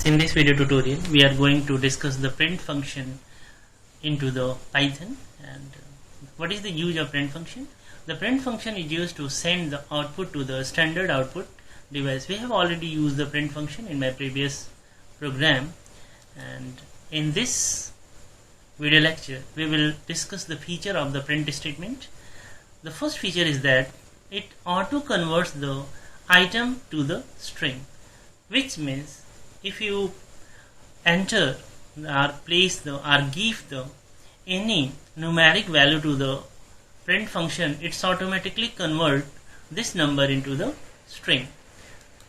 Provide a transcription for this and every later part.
In this video tutorial, we are going to discuss the print function into the Python. And what is the use of print function? The print function is used to send the output to the standard output device. We have already used the print function in my previous program, and in this video lecture we will discuss the feature of the print statement. The first feature is that it auto converts the item to the string, which means if you enter or place the or give the any numeric value to the print function, it's automatically convert this number into the string.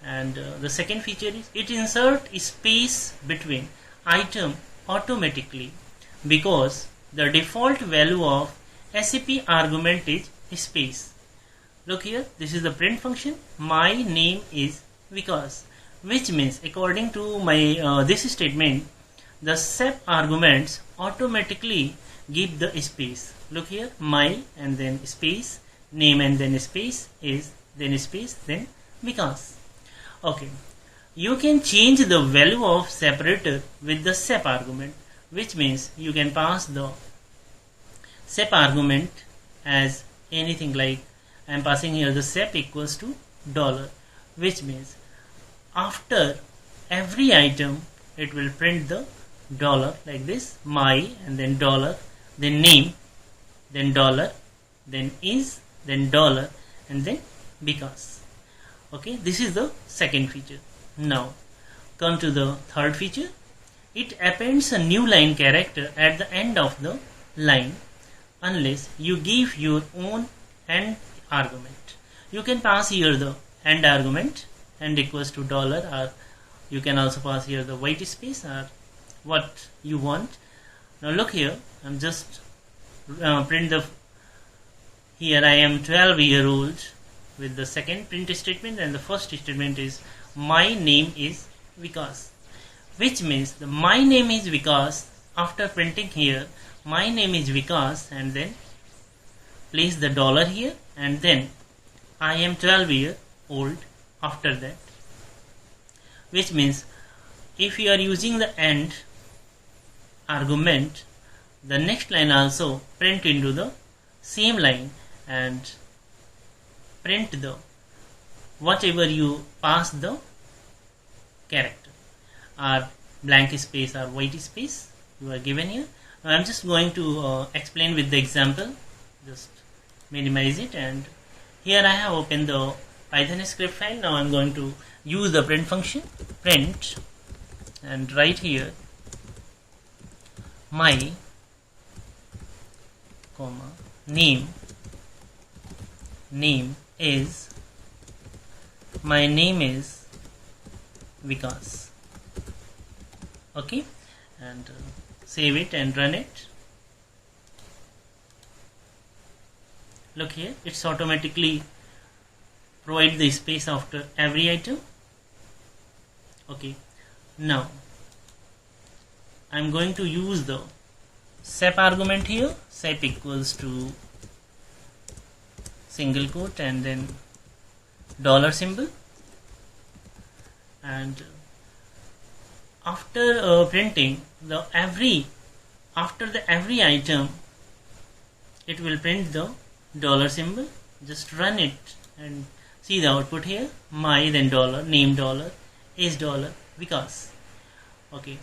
And the second feature is it insert space between item automatically, because the default value of SAP argument is space. Look here, this is the print function. My name is Vikas, which means according to my this statement, the SAP arguments automatically give the space. Look here, my and then space, name and then space, is then space, then Vikas. Okay, you can change the value of separator with the SAP argument, which means you can pass the SAP argument as anything like I am passing here the SAP equals to $, which means after every item it will print the dollar like this, my and then dollar, then name, then dollar, then is, then dollar, and then because. Okay, this is the second feature. Now come to the third feature. It appends a new line character at the end of the line unless you give your own end argument. You can pass here the end argument, end equals to $, or you can also pass here the white space or what you want. Now look here, I'm just print the here I am 12-year-old with the second print statement, and the first statement is my name is Vikas, which means the my name is Vikas. After printing here my name is Vikas and then place the $, here, and then I am 12-year-old after that, which means if you are using the end argument, the next line also print into the same line and print the whatever you pass the character, or blank space or white space you are given here. Now I am just going to explain with the example. Just minimize it, and here I have opened the Python script file. Now I am going to use the print function, print, and write here my comma name is, my name is Vikas. Okay, and save it and run it. Look here, it's automatically provide the space after every item. Okay, now I'm going to use the SAP argument here. SAP equals to single quote and then $ symbol, and after printing the every item it will print the $ symbol. Just run it and see the output here, my then $, name $, is $, because. Okay,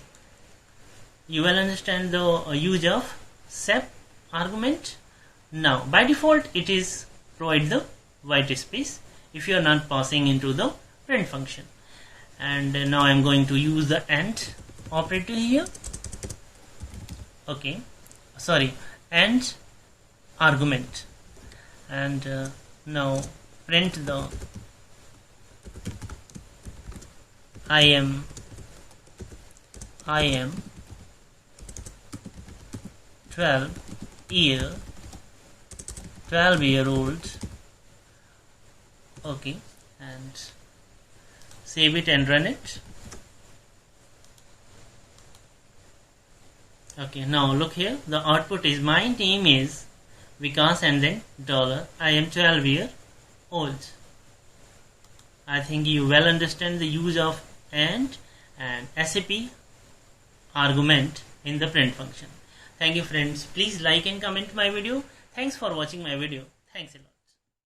you will understand the use of SAP argument. Now by default it is provide the white space if you are not passing into the print function. And now I am going to use the AND operator here. Okay, sorry, AND argument, and now print the I am 12-year-old. Okay, and save it and run it. Okay, now look here, the output is my name is Vikas and then $, I am 12-year-old. I think you well understand the use of AND and SAP argument in the print function. Thank you friends. Please like and comment my video. Thanks for watching my video. Thanks a lot.